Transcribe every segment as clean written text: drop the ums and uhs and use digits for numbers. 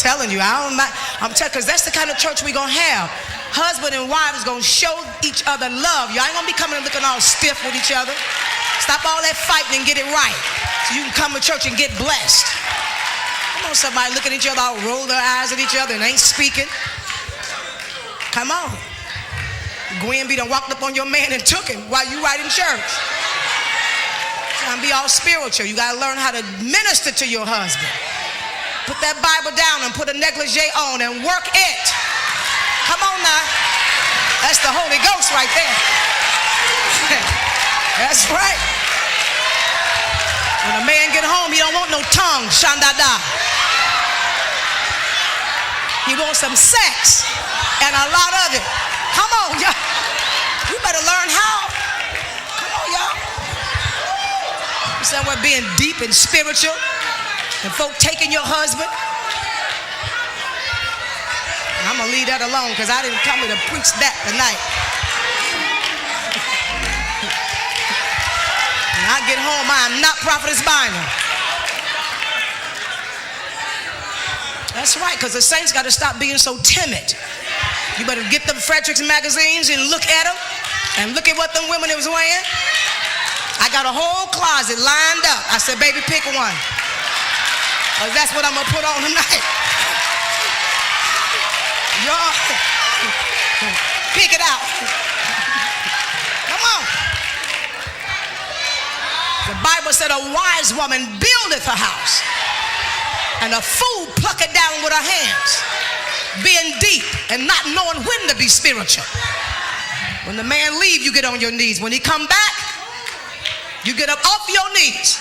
telling you, because that's the kind of church we're going to have. Husband and wife is going to show each other love. Y'all ain't going to be coming and looking all stiff with each other. Stop all that fighting and get it right so you can come to church and get blessed. Come on, somebody look at each other, all roll their eyes at each other and ain't speaking. Come on. Gwen be done walked up on your man and took him while you right in church. Trying to be all spiritual. You got to learn how to minister to your husband. Put that Bible down and put a negligee on and work it. Come on now. That's the Holy Ghost right there. That's right. When a man get home, he don't want no tongue, shandada. He wants some sex and a lot of it. Come on, y'all. You better learn how. Come on, y'all. You said we're being deep and spiritual and folk taking your husband. I'm going to leave that alone because I didn't come here to preach that tonight. When I get home, I am not Prophetess Bynum. That's right, because the saints got to stop being so timid. You better get them Fredericks magazines and look at them and look at what them women was wearing. I got a whole closet lined up. I said, baby, pick one. Because that's what I'm going to put on tonight. Y'all, pick it out. Come on. The Bible said a wise woman buildeth her house, and a fool plucketh down with her hands, being deep and not knowing when to be spiritual. When the man leave, you get on your knees. When he come back, you get up off your knees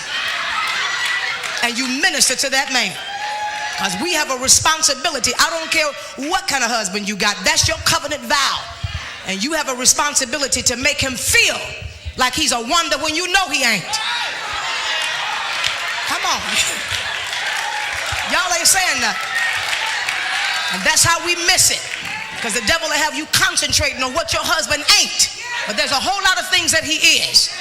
and you minister to that man. Because we have a responsibility. I don't care what kind of husband you got. That's your covenant vow. And you have a responsibility to make him feel like he's a wonder when you know he ain't. Come on. Y'all ain't saying nothing. And that's how we miss it. Because the devil will have you concentrating on what your husband ain't. But there's a whole lot of things that he is.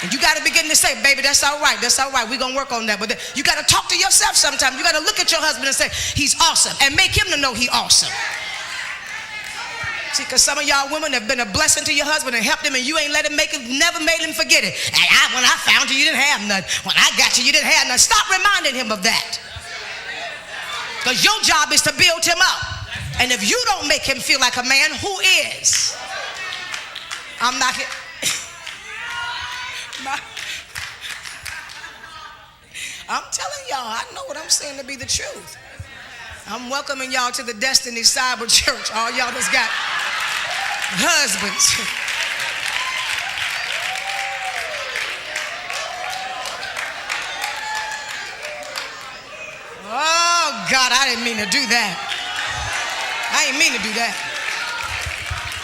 And you got to begin to say, baby, that's all right. That's all right. We're going to work on that. But you got to talk to yourself sometimes. You got to look at your husband and say, he's awesome. And make him to know he's awesome. See, because some of y'all women have been a blessing to your husband and helped him, and you ain't let him never made him forget it. And when I found you, you didn't have nothing. When I got you, you didn't have nothing. Stop reminding him of that. Because your job is to build him up. And if you don't make him feel like a man, who is? I'm not here. I'm telling y'all, I know what I'm saying to be the truth. I'm welcoming y'all to the Destiny Cyber Church. All y'all that's got husbands. Oh, God, I didn't mean to do that. I didn't mean to do that.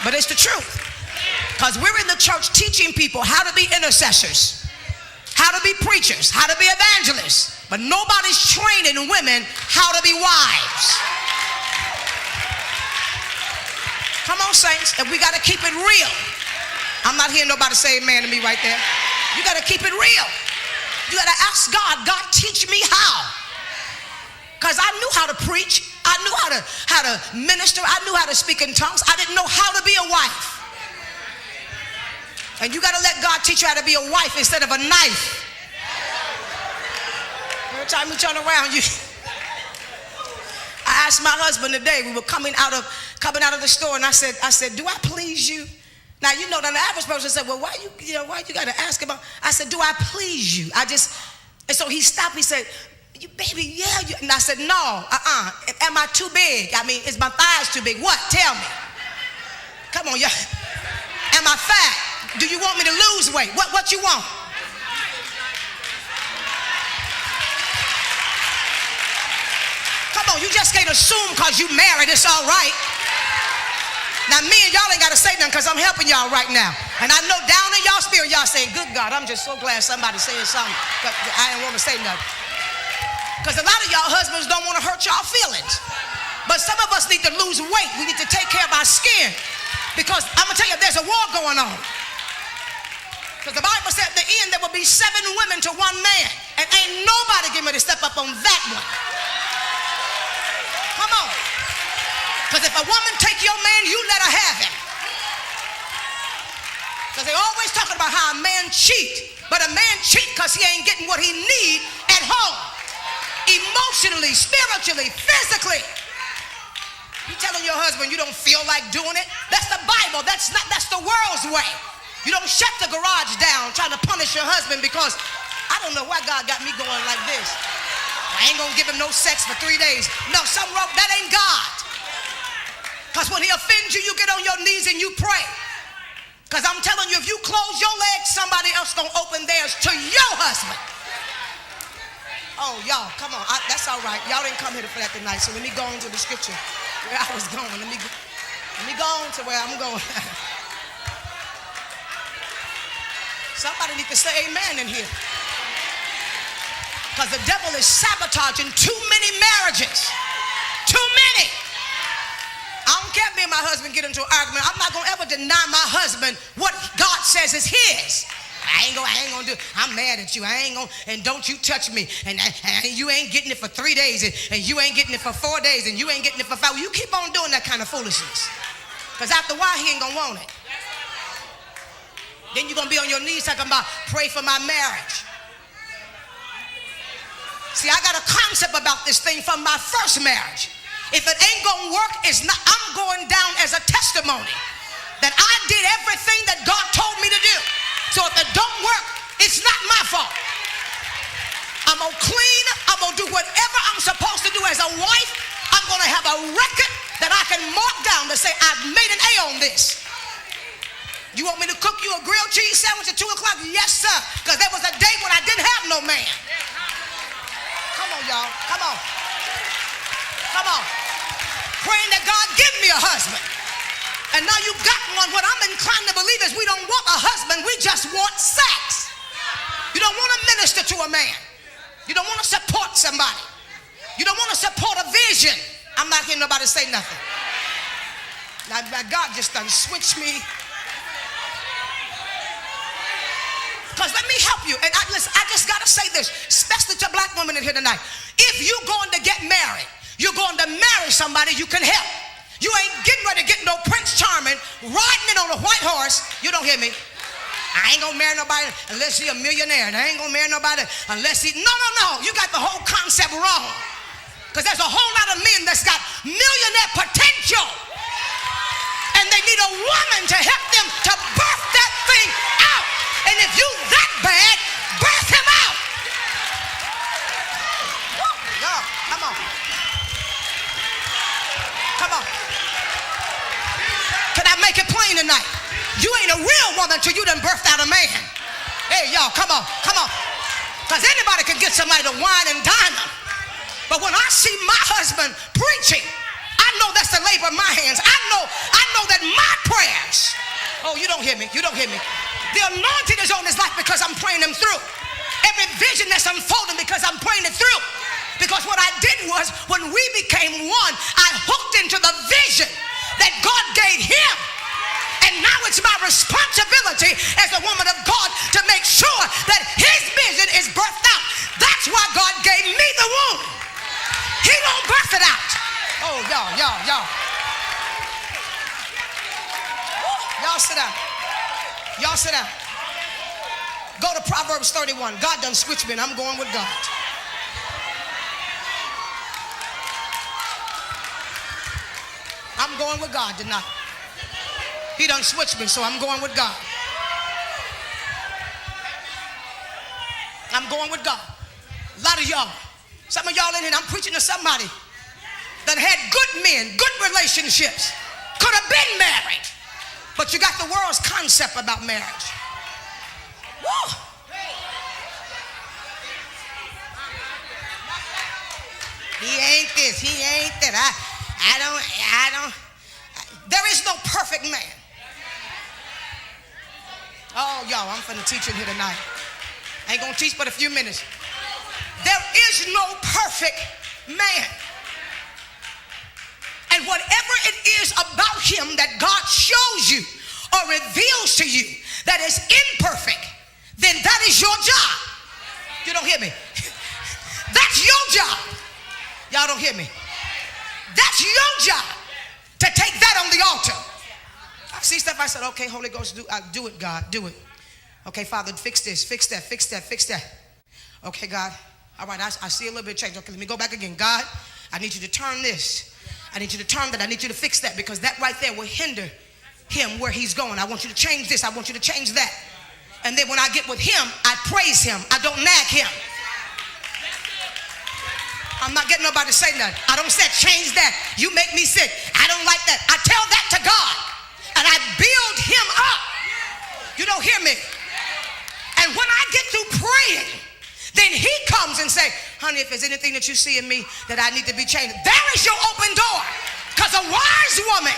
But it's the truth. Because we're in the church teaching people how to be intercessors, how to be preachers, how to be evangelists. But nobody's training women how to be wives. Come on, saints. And we got to keep it real. I'm not hearing nobody say amen to me right there. You got to keep it real. You got to ask God, God, teach me how. Because I knew how to preach. I knew how to minister. I knew how to speak in tongues. I didn't know how to be a wife. And you got to let God teach you how to be a wife instead of a knife. Every time you turn around, I asked my husband today, we were coming out of the store, and I said, do I please you? Now, you know, the average person said, well, why you got to ask about? I said, do I please you? And so he stopped. He said, baby, yeah. And I said, no, Am I too big? I mean, is my thighs too big? What? Tell me. Come on, y'all. Am I fat? Do you want me to lose weight? What you want? Come on, you just can't assume because you married it's all right. Now me and y'all ain't got to say nothing because I'm helping y'all right now. And I know down in y'all spirit y'all saying, good God, I'm just so glad somebody saying something. But I didn't want to say nothing. Because a lot of y'all husbands don't want to hurt y'all feelings. But some of us need to lose weight. We need to take care of our skin. Because I'm going to tell you, there's a war going on. Because the Bible said at the end there will be 7 women to 1 man. And ain't nobody getting ready to step up on that one. Come woman take your man, you let her have him. Because they always talking about how a man cheat. But a man cheat because he ain't getting what he need at home. Emotionally, spiritually, physically. You telling your husband you don't feel like doing it? That's the Bible. That's the world's way. You don't shut the garage down trying to punish your husband because I don't know why God got me going like this. I ain't gonna give him no sex for 3 days. No, something wrong. That ain't God. Because when he offends you, you get on your knees and you pray. Because I'm telling you, if you close your legs, somebody else gonna open theirs to your husband. Oh, y'all, come on. That's all right. Y'all didn't come here for that tonight. So let me go on to the scripture where I was going. Let me go on to where I'm going. Somebody need to say amen in here. Because the devil is sabotaging too many marriages. Too many. I don't care if me and my husband get into an argument. I'm not going to ever deny my husband what God says is his. I ain't gonna do it. I'm mad at you. I ain't gonna, and don't you touch me. And you ain't getting it for 3 days. And you ain't getting it for 4 days. And you ain't getting it for 5. You keep on doing that kind of foolishness. Because after a while, he ain't gonna want it. Then you're gonna be on your knees talking about pray for my marriage. See, I got a concept about this thing from my first marriage. If it ain't gonna work, I'm going down as a testimony that I did everything that God told me to do. So if it don't work, it's not my fault. I'm gonna clean, I'm gonna do whatever I'm supposed to do as a wife. I'm gonna have a record that I can mark down to say I've made an A on this. You want me to cook you a grilled cheese sandwich at 2 o'clock? Yes, sir. Because there was a day when I didn't have no man. Come on, y'all. Come on. Come on. Praying that God give me a husband. And now you got one. What I'm inclined to believe is we don't want a husband. We just want sex. You don't want to minister to a man. You don't want to support somebody. You don't want to support a vision. I'm not hearing nobody say nothing. Now God just done switched me. Because let me help you. And listen, I just got to say this, especially to black women in here tonight. If you're going to get married, you're going to marry somebody you can help. You ain't getting ready to get no Prince Charming riding in on a white horse. You don't hear me? I ain't gonna marry nobody unless he a millionaire. And I ain't gonna marry nobody unless he... No. You got the whole concept wrong. Because there's a whole lot of men that's got millionaire potential. And they need a woman to help them to birth that thing out. And if you that bad, birth him out. No, come on. Come on. Can I make it plain tonight? You ain't a real woman till you done birthed out a man. Hey, y'all, come on. Because anybody can get somebody to wine and dine them. But when I see my husband preaching, I know that's the labor of my hands. I know that my prayers, oh, you don't hear me. The anointing is on his life because I'm praying him through. Every vision that's unfolding because I'm praying it through. Because what I did was, when we became one, I hooked into the vision that God gave him. And now it's my responsibility as a woman of God to make sure that his vision is birthed out. That's why God gave me the womb. He won't birth it out. Oh, y'all. Y'all sit down. Y'all sit down. Go to Proverbs 31. God done switched me and I'm going with God. I'm going with God tonight. He done switched me, so I'm going with God. I'm going with God. A lot of y'all, some of y'all in here, I'm preaching to somebody that had good men, good relationships, could have been married, but you got the world's concept about marriage. Woo! He ain't this, he ain't that. I don't. There is no perfect man. Oh, y'all, I'm finna teach in here tonight. I ain't gonna teach but a few minutes. There is no perfect man. And whatever it is about him that God shows you or reveals to you that is imperfect, then that is your job. You don't hear me? That's your job. Y'all don't hear me? That's your job to take that on the altar. I see stuff, I said, okay, Holy Ghost, do it, God, do it. Okay, Father, fix this, fix that, fix that, fix that. Okay, God, all right, I see a little bit of change. Okay, let me go back again. God, I need you to turn this. I need you to turn that. I need you to fix that, because that right there will hinder him where he's going. I want you to change this. I want you to change that. And then when I get with him, I praise him. I don't nag him. I'm not getting nobody to say nothing. I don't say change that. You make me sick. I don't like that. I tell that to God, and I build him up. You don't hear me? And when I get through praying, then he comes and say, honey, if there's anything that you see in me that I need to be changed, there is your open door. Because a wise woman,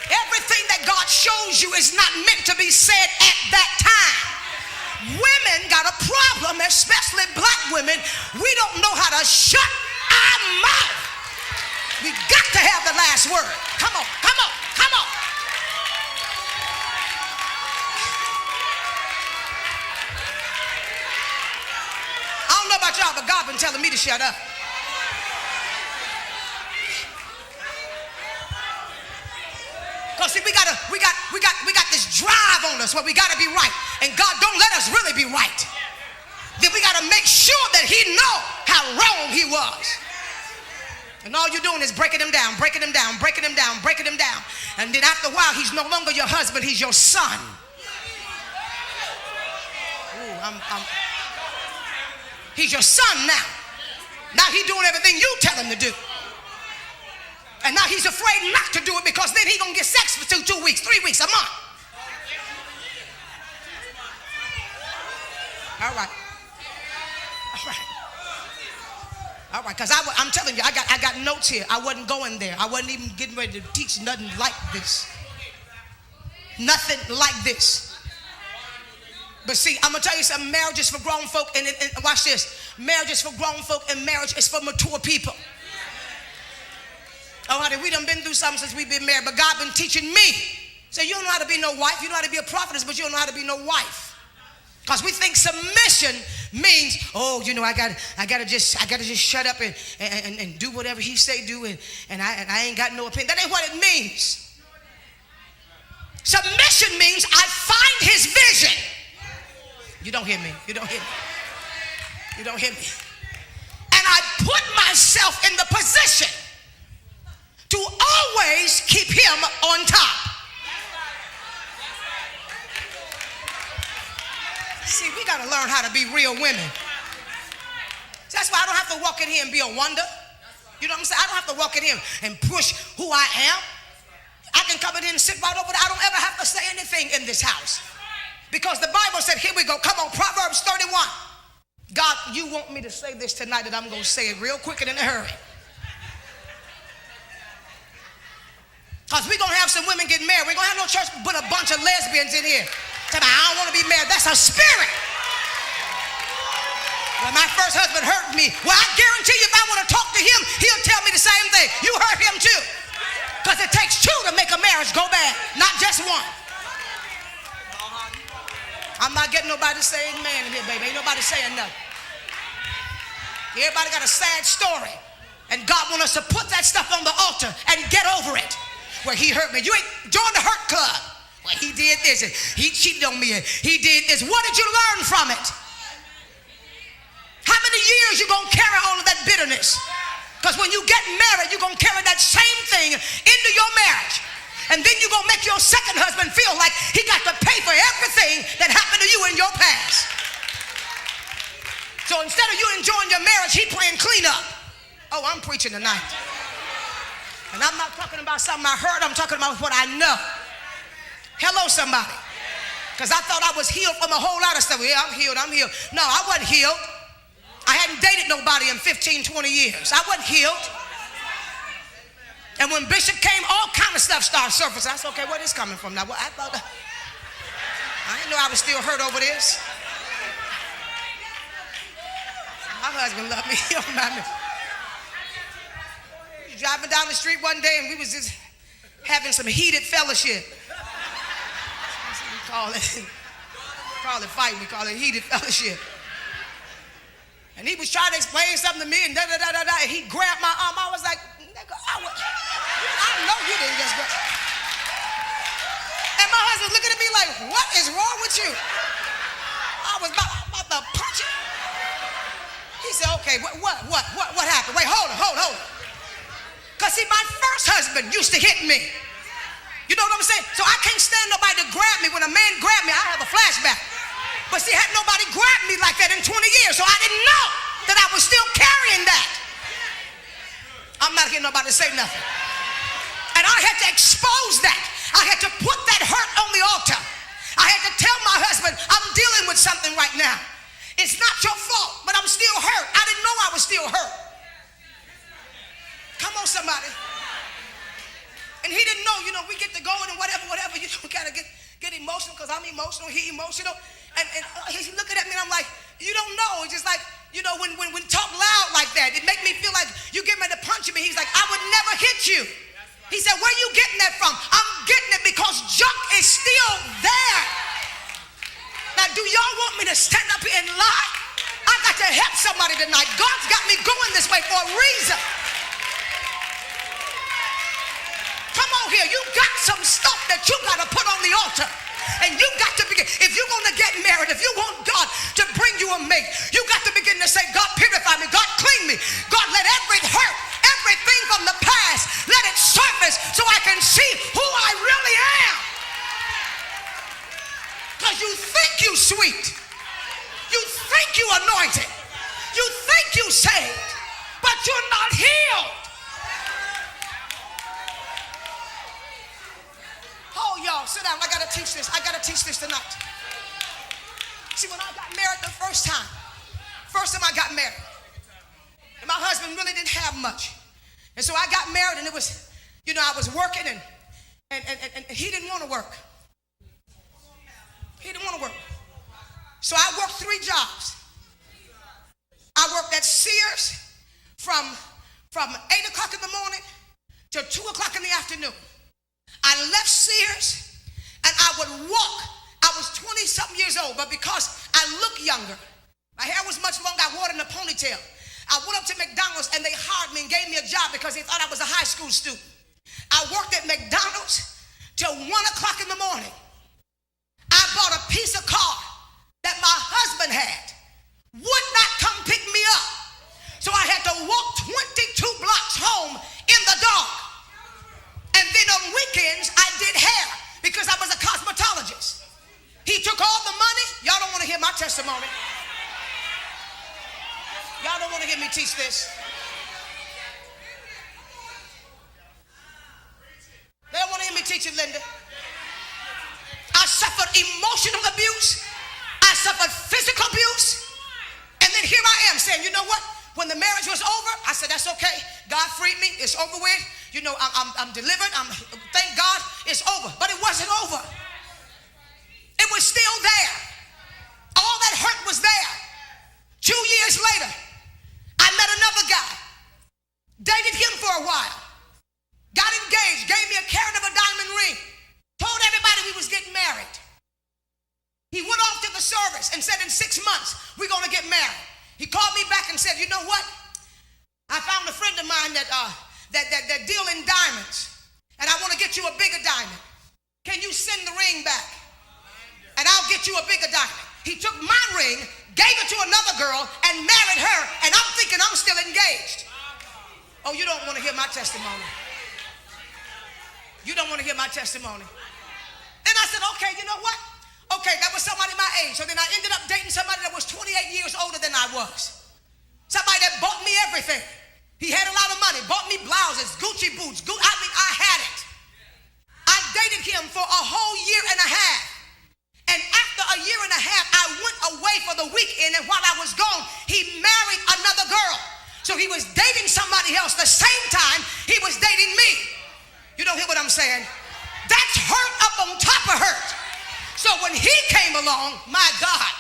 everything that God shows you is not meant to be said at that time. Women got a problem, especially black women. We don't know how to shut our mouth. We got to have the last word. Come on, come on, come on. I don't know about y'all, but God been telling me to shut up. Because see, we got this drive on us where we got to be right, and God don't let us really be right. Then we got to make sure that he know how wrong he was. And all you're doing is breaking him down, breaking him down, breaking him down, breaking him down. And then after a while, he's no longer your husband, he's your son. Ooh, he's your son now. Now he's doing everything you tell him to do. And now he's afraid not to do it, because then he's going to get sex for 2 weeks, 3 weeks, a month. All right. All right. All right, because I'm telling you, I got notes here. I wasn't going there. I wasn't even getting ready to teach nothing like this. Nothing like this. But see, I'm going to tell you something. Marriage is for grown folk, and watch this. Marriage is for grown folk, and marriage is for mature people. Oh, honey, we done been through something since we've been married, but God been teaching me. So you don't know how to be no wife. You know how to be a prophetess, but you don't know how to be no wife. Because we think submission means, oh, you know, I gotta just shut up and do whatever he say do, and I ain't got no opinion. That ain't what it means. Submission means I find his vision. You don't hear me. You don't hear me. You don't hear me. And I put myself in the position to always keep him on top. See, we got to learn how to be real women. That's why I don't have to walk in here and be a wonder. You know what I'm saying? I don't have to walk in here and push who I am. I can come in here and sit right over there. I don't ever have to say anything in this house. Because the Bible said, here we go. Come on, Proverbs 31. God, you want me to say this tonight, that I'm going to say it real quick and in a hurry. Because we're going to have some women get married. We're going to have no church but a bunch of lesbians in here. Tell me, I don't want to be married. That's a spirit. Well, my first husband hurt me. Well, I guarantee you, if I want to talk to him, he'll tell me the same thing. You hurt him too. Because it takes two to make a marriage go bad, not just one. I'm not getting nobody to say amen in here, baby. Ain't nobody saying nothing. Everybody got a sad story. And God wants us to put that stuff on the altar and get over it. Where he hurt me. You ain't join the hurt club. Well, he did this and he cheated on me and he did this. What did you learn from it? How many years you gonna carry all of that bitterness? Because when you get married, you're gonna carry that same thing into your marriage. And then you're gonna make your second husband feel like he got to pay for everything that happened to you in your past. So instead of you enjoying your marriage, he playing cleanup. Oh, I'm preaching tonight. And I'm not talking about something I heard. I'm talking about what I know. Hello, somebody. Because I thought I was healed from a whole lot of stuff. Yeah, I'm healed. No, I wasn't healed. I hadn't dated nobody in 15, 20 years. I wasn't healed. And when Bishop came, all kind of stuff started surfacing. I said, okay, where is this coming from now? Well, I didn't know I was still hurt over this. My husband loved me. He don't mind me. We was driving down the street one day and we was just having some heated fellowship. We call it fighting. We call it heated fellowship. And he was trying to explain something to me, and and he grabbed my arm. I was like, nigga, I know you didn't just grab. And my husband looking at me like, what is wrong with you? I was about to punch him. He said, okay, what happened? Wait, hold on. Because see, my first husband used to hit me. You know what I'm saying? So I can't stand nobody to grab me. When a man grabbed me, I have a flashback. But see, had nobody grabbed me like that in 20 years, so I didn't know that I was still carrying that. I'm not getting nobody to say nothing. And I had to expose that. I had to put that hurt on the altar. I had to tell my husband, I'm dealing with something right now. It's not your fault, but I'm still hurt. I didn't know I was still hurt. Come on, somebody. And he didn't know, we get to going and whatever, you gotta get emotional because I'm emotional, he emotional. And he's looking at me and I'm like, you don't know. It's just like, when talk loud like that, it make me feel like you get ready to punch me. He's like, I would never hit you. He said, where you getting that from? I'm getting it because junk is still there. Now, do y'all want me to stand up here and lie? I got to help somebody tonight. God's got me going this way for a reason. Come on here. You got some stuff that you got to put on the altar. And you got to begin. If you're going to get married, if you want God to bring you a mate, you got to begin to say, God, purify me. God, clean me. God, let every hurt, everything from the past, let it surface so I can see who I really am. Because you think you sweet. You think you anointed. You think you saved. But you're not healed. Oh, y'all, sit down. I got to teach this. I got to teach this tonight. See, when I got married the first time I got married, and my husband really didn't have much. And so I got married, and it was, I was working, and he didn't want to work. He didn't want to work. So I worked 3 jobs. I worked at Sears from 8 o'clock in the morning to 2 o'clock in the afternoon. I left Sears and I would walk. I was 20-something years old, but because I look younger, my hair was much longer, I wore it in a ponytail. I went up to McDonald's and they hired me and gave me a job because they thought I was a high school student. I worked at McDonald's till 1 o'clock in the morning. I bought a piece of car that my husband had, would not come pick me up. So I had to walk 22 blocks home in the dark. And then on weekends, I did hair because I was a cosmetologist. He took all the money. Y'all don't want to hear my testimony. Y'all don't want to hear me teach this. They don't want to hear me teach it, Linda. I suffered emotional abuse. I suffered physical abuse. And then here I am saying, you know what? When the marriage was over, I said, that's okay. God freed me. It's over with. I'm delivered. Thank God it's over. But it wasn't over. It was still there. All that hurt was there. 2 years later, I met another guy. Dated him for a while. Got engaged. Gave me a carat of a diamond ring. Told everybody we was getting married. He went off to the service and said in 6 months, we're going to get married. He called me back and said, you know what? I found a friend of mine that deal in diamonds, and I want to get you a bigger diamond. Can you send the ring back? And I'll get you a bigger diamond. He took my ring, gave it to another girl, and married her, and I'm thinking I'm still engaged. Oh, you don't want to hear my testimony. You don't want to hear my testimony. Then I said, okay, you know what? Okay, that was somebody my age. So then I ended up dating somebody that was 28 years older than I was. Somebody that bought me everything. He had a lot of money, bought me blouses, Gucci boots. I had it. I dated him for a whole year and a half. And after a year and a half, I went away for the weekend, and while I was gone, he married another girl. So he was dating somebody else the same time he was dating me. You don't hear what I'm saying? That's hurt up on top of hurt. So when he came along, my God,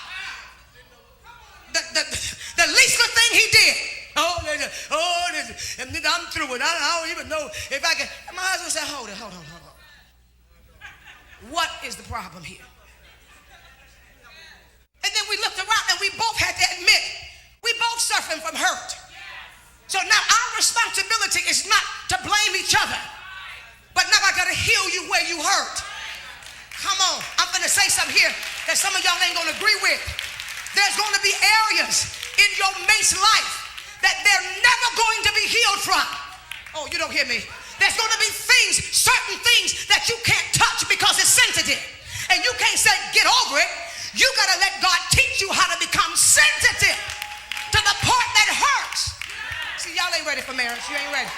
the least good thing he did, I'm through it. I don't even know if I can. And my husband said, hold on. What is the problem here? And then we looked around and we both had to admit, we both saw ain't going to agree with. There's going to be areas in your mate's life that they're never going to be healed from. Oh, you don't hear me. There's going to be things, certain things that you can't touch because it's sensitive. And you can't say, get over it. You got to let God teach you how to become sensitive to the part that hurts. See, y'all ain't ready for marriage. You ain't ready.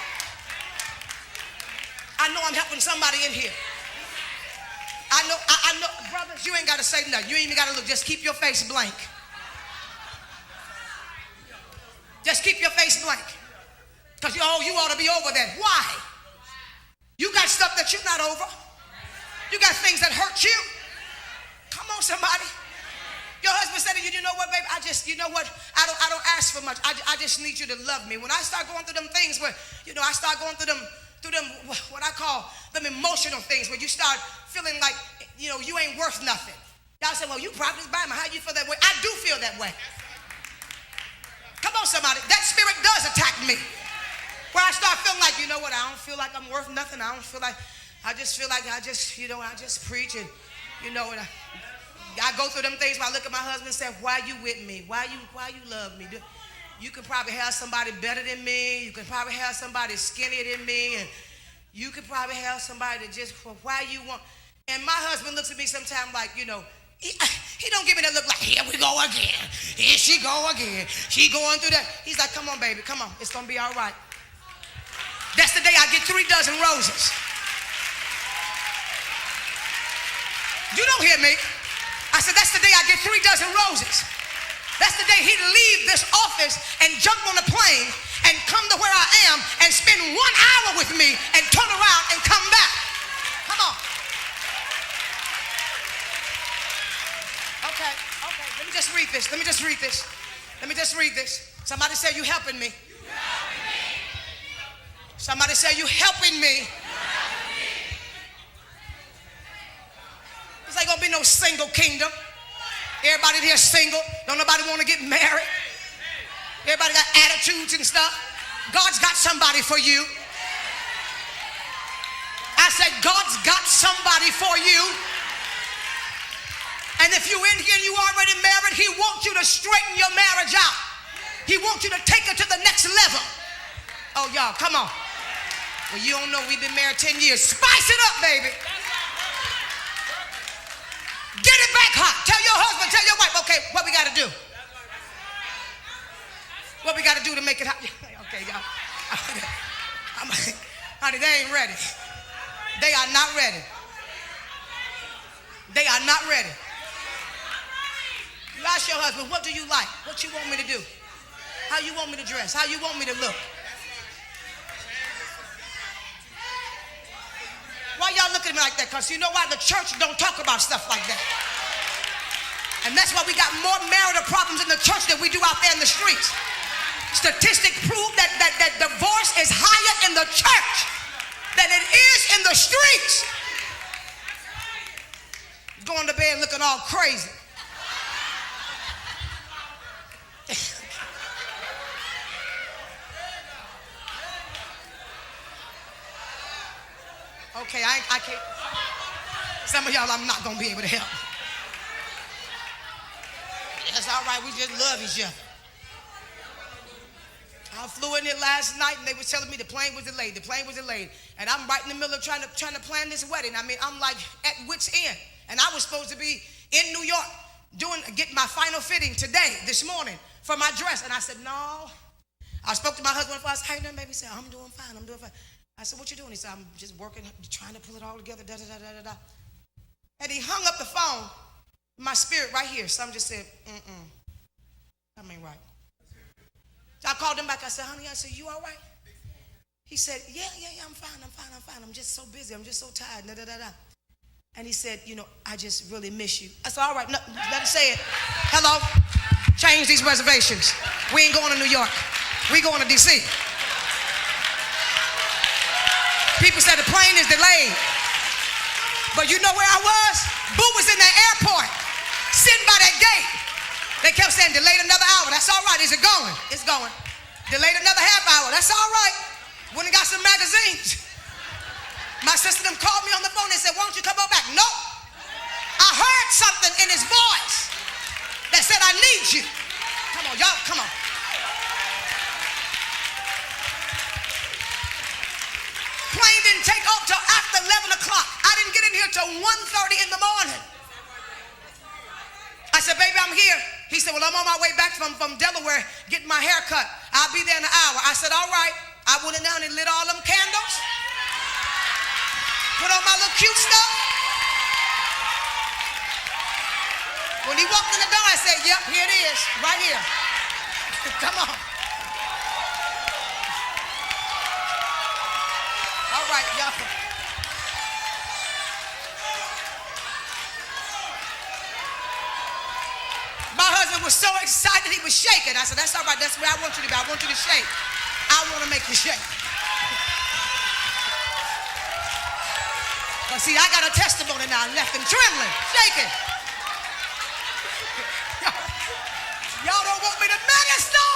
I know I'm helping somebody in here. I know, brothers, you ain't got to say nothing. You ain't even got to look. Just keep your face blank. Just keep your face blank. Because you ought to be over that. Why? You got stuff that you're not over. You got things that hurt you. Come on, somebody. Your husband said to you, you know what, baby, you know what, I don't ask for much. I just need you to love me. When I start going through them things where, I start going through them, what I call them emotional things, where you start feeling like, you ain't worth nothing. Y'all say, well, you Prophetess Bynum, how you feel that way? I do feel that way. Come on, somebody. That spirit does attack me. Where I start feeling like, you know what, I don't feel like I'm worth nothing. I just feel like I just preach and, and I go through them things where I look at my husband and say, why you with me? Why you love me? You could probably have somebody better than me. You could probably have somebody skinnier than me. And you could probably have somebody that just, why you want. And my husband looks at me sometimes like, he don't give me that look like, here we go again. Here she go again. She going through that. He's like, come on, baby, come on. It's going to be all right. That's the day I get 3 dozen roses. You don't hear me. I said, that's the day I get 3 dozen roses. That's the day he'd leave this office and jump on a plane and come to where I am and spend 1 hour with me and turn around and come back. Come on. Okay. Let me just read this. Somebody say, you helping me. Somebody say, you helping me. This ain't gonna be no single kingdom. Everybody here single. Don't nobody want to get married. Everybody got attitudes and stuff. God's got somebody for you. I said, God's got somebody for you. And if you're in here and you already married, he wants you to straighten your marriage out. He wants you to take it to the next level. Oh, y'all, come on. Well, you don't know we've been married 10 years. Spice it up, baby. Get it back hot. Tell your husband, tell your wife, okay, what we got to do? What we got to do to make it hot? Okay, y'all. Honey, they ain't ready. They are not ready. They are not ready. You ask your husband, what do you like? What you want me to do? How you want me to dress? How you want me to look? Why y'all look at me like that? Because you know why? The church don't talk about stuff like that. And that's why we got more marital problems in the church than we do out there in the streets. Statistics prove that divorce is higher in the church than it is in the streets. Going to bed looking all crazy. Okay, I can't. Some of y'all I'm not going to be able to help. That's all right. We just love each other. I flew in here last night and they were telling me the plane was delayed. And I'm right in the middle of trying to plan this wedding. I mean, I'm like at wit's end. And I was supposed to be in New York getting my final fitting this morning for my dress. And I said, no. I spoke to my husband before. I said, how you doing, baby? He said, I'm doing fine. I said, what you doing? He said, I'm just working, trying to pull it all together, da-da-da-da-da-da. And he hung up the phone, my spirit right here. Some just said, that ain't right. So I called him back. I said, honey, you all right? He said, yeah, I'm fine. I'm just so busy. I'm just so tired, da-da-da-da. And he said, I just really miss you. I said, all right, no, let him say it. Hello, change these reservations. We ain't going to New York. We going to D.C. People said the plane is delayed. But you know where I was? Boo was in the airport, sitting by that gate. They kept saying, delayed another hour. That's all right. Is it going? It's going. Delayed another half hour. That's all right. Went and got some magazines. My sister called me on the phone and said, why don't you come on back? Nope. I heard something in his voice said, I need you. Come on, y'all, come on. Plane didn't take off till after 11 o'clock. I didn't get in here till 1:30 in the morning. I said, baby, I'm here. He said, well, I'm on my way back from Delaware getting my hair cut. I'll be there in an hour. I said, all right. I went in down and lit all them candles. Put on my little cute stuff. When he walked in the door, I said, yep, here it is, right here. Come on. All right, y'all. My husband was so excited, he was shaking. I said, that's all right, that's where I want you to be. I want you to shake. I want to make you shake. But see, I got a testimony now. I left him trembling, shaking. Y'all don't want me to minister.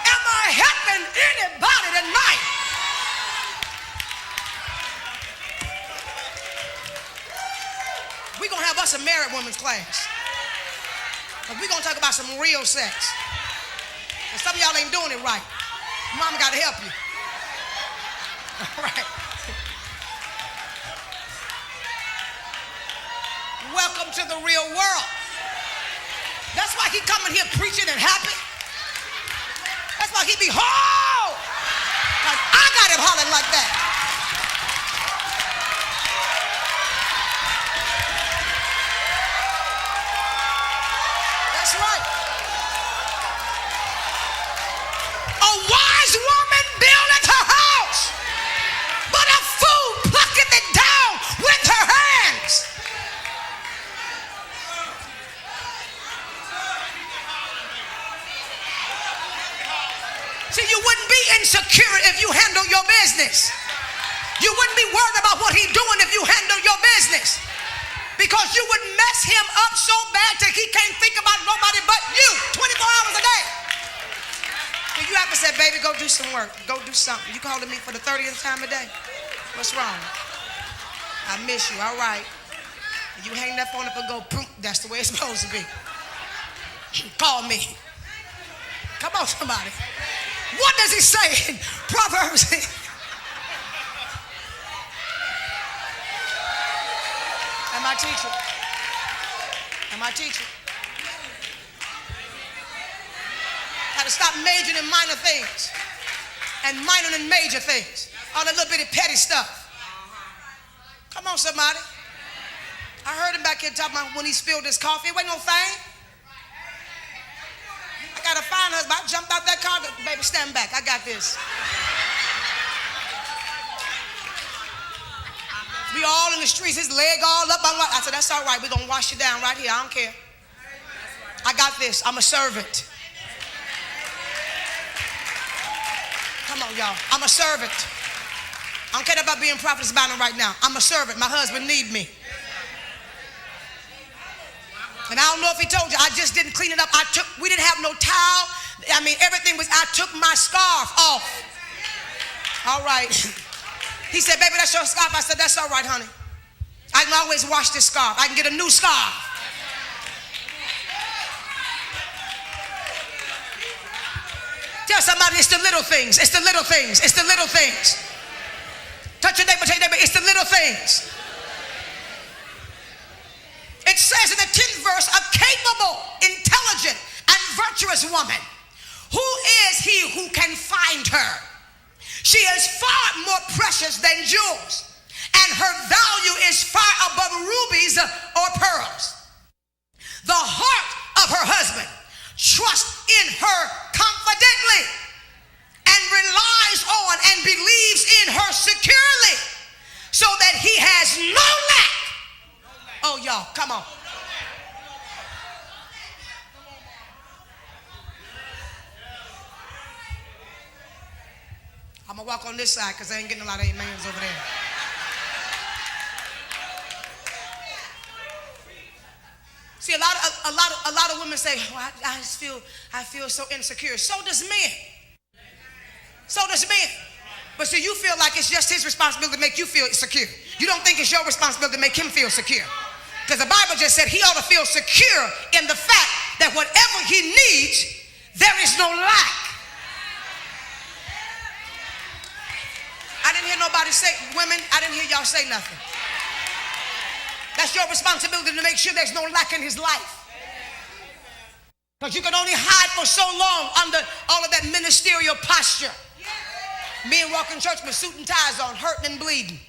Am I helping anybody tonight? We're going to have us a married women's class. We're going to talk about some real sex. And some of y'all ain't doing it right. Mama got to help you. All right. Welcome to the real world. That's why he coming here preaching and happy. That's why he be ho! Like I got him hollering like that. That's right. A wise woman buildeth her house, but a fool plucketh it down with her hands. See, you wouldn't be insecure if you handle your business. You wouldn't be worried about what he's doing if you handle your business. Because you would mess him up so bad that he can't think about nobody but you 24 hours a day. So you have to say, baby, go do some work. Go do something. You calling me for the 30th time a day? What's wrong? I miss you. All right. You hang that phone up and go, boom. That's the way it's supposed to be. Call me. Come on, somebody. What does he say in Proverbs? Am I teaching? Am I teaching? Got to stop majoring in minor things and minoring in major things. All that little bitty petty stuff. Come on, somebody. I heard him back here talking about when he spilled his coffee. It wasn't no thing. I got a fine husband. I jumped out that car. Baby, stand back. I got this. We all in the streets, his leg all up. I said, that's all right. We're going to wash you down right here. I don't care. I got this. I'm a servant. Come on, y'all. I'm a servant. I don't care about being Prophetess Bynum right now. I'm a servant. My husband need me. And I don't know if he told you, I just didn't clean it up. We didn't have no towel. I mean, everything was, I took my scarf off. All right. He said, baby, that's your scarf. I said, that's all right, honey. I can always wash this scarf. I can get a new scarf. Tell somebody it's the little things. It's the little things. It's the little things. Touch your neighbor, tell your neighbor, it's the little things. It says in the 10th verse, a capable, intelligent, and virtuous woman. Who is he who can find her? She is far more precious than jewels, and her value is far above rubies or pearls. The heart of her husband trusts in her confidently and relies on and believes in her securely, so that he has no lack. Oh, y'all, come on. I'm gonna walk on this side because I ain't getting a lot of amens over there. See, a lot of women say, oh, I feel so insecure. So does men. So does men. But see, you feel like it's just his responsibility to make you feel secure. You don't think it's your responsibility to make him feel secure. Because the Bible just said he ought to feel secure in the fact that whatever he needs, there is no lack. I didn't hear nobody say, women, I didn't hear y'all say nothing. That's your responsibility to make sure there's no lack in his life. Because you can only hide for so long under all of that ministerial posture. Men walk in church with suit and ties on, hurting and bleeding.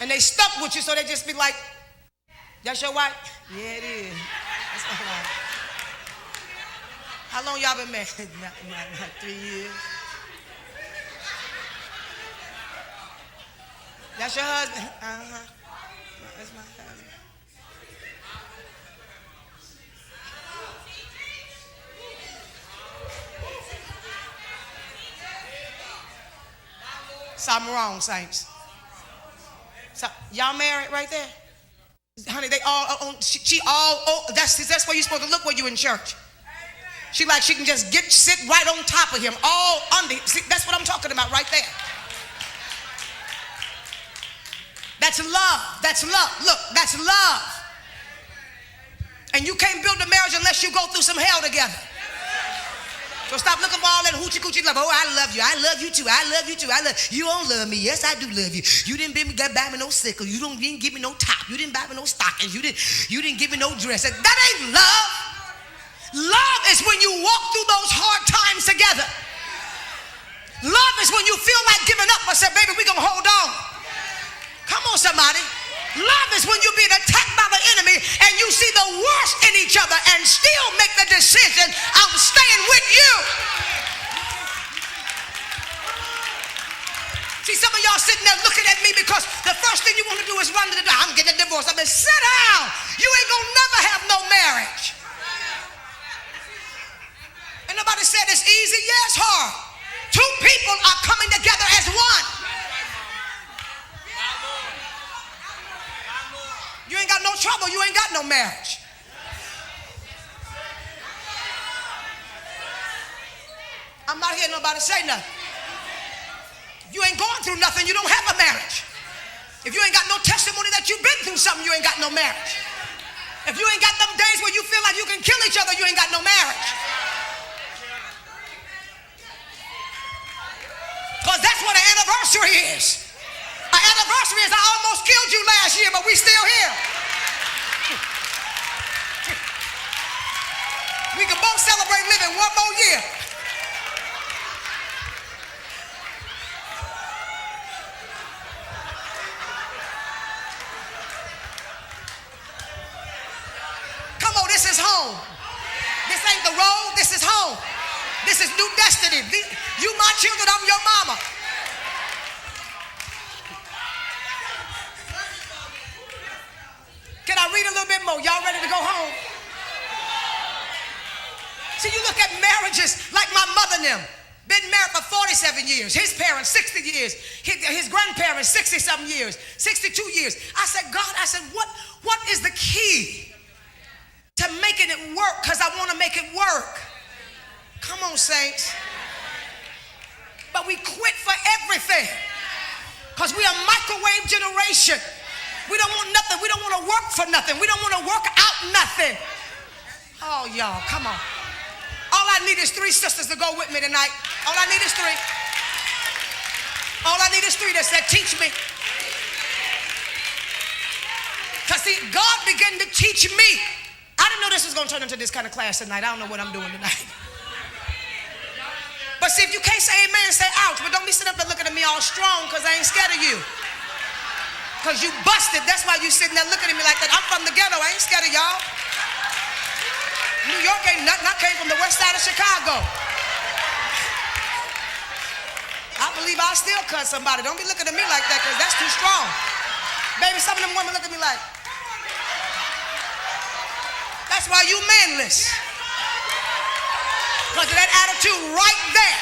And they stuck with you, so they just be like, that's your wife? Yeah, it is. That's my wife. How long y'all been married? Not 3 years. That's your husband? Uh-huh. That's my husband. Something wrong, saints. So, y'all married right there? Honey, they all on, she all, that's where you're supposed to look when you're in church. She like she can just sit right on top of him, all under. See, that's what I'm talking about right there. That's love. That's love. Look, that's love. And you can't build a marriage unless you go through some hell together. So stop looking for all that hoochie coochie love. Oh, I love you. I love you too. I love you too. You don't love me. Yes, I do love you. You didn't buy me no sickle. You didn't give me no top. You didn't buy me no stockings. You didn't give me no dress. That ain't love. Love is when you walk through those hard times together. Love is when you feel like giving up, but say, baby, we're going to hold on. Come on, somebody. Love is when you're being attacked by the enemy and you see the worst in each other and still make the decision, I'm staying with you. See, some of y'all sitting there looking at me because the first thing you want to do is run to the door. I'm getting a divorce. I mean, sit down. You ain't going to never have no marriage. And nobody said it's easy. Yeah, it's hard. Two people are coming together as one. You ain't got no trouble. You ain't got no marriage. I'm not hearing nobody say nothing. You ain't going through nothing. You don't have a marriage. If you ain't got no testimony that you've been through something, you ain't got no marriage. If you ain't got them days where you feel like you can kill each other, you ain't got no marriage. Because that's what an anniversary is. An anniversary is I almost killed you last year, but we still here. We can both celebrate living one more year. Come on, this is home. This ain't the road, this is home. This is new destiny. You my children, I'm your mama. Can I read a little bit more? Y'all ready to go home? See, you look at marriages like my mother and them. Been married for 47 years. His parents, 60 years. His grandparents, 60-something years. 62 years. I said, God, what is the key to making it work? Because I want to make it work. Come on, saints. But we quit for everything. Because we are a microwave generation. We don't want nothing. We don't want to work for nothing. We don't want to work out nothing. Oh, y'all, come on. All I need is 3 sisters to go with me tonight. All I need is 3. All I need is 3 that said, teach me. Because see, God began to teach me. I didn't know this was going to turn into this kind of class tonight. I don't know what I'm doing tonight. But see, if you can't say amen, say ouch. But don't be sitting up there looking at me all strong because I ain't scared of you. Because you busted. That's why you sitting there looking at me like that. I'm from the ghetto. I ain't scared of y'all. New York ain't nothing. I came from the west side of Chicago. I believe I'll still cut somebody. Don't be looking at me like that because that's too strong. Baby, some of them women look at me like, that's why you manless. Because of that attitude right there.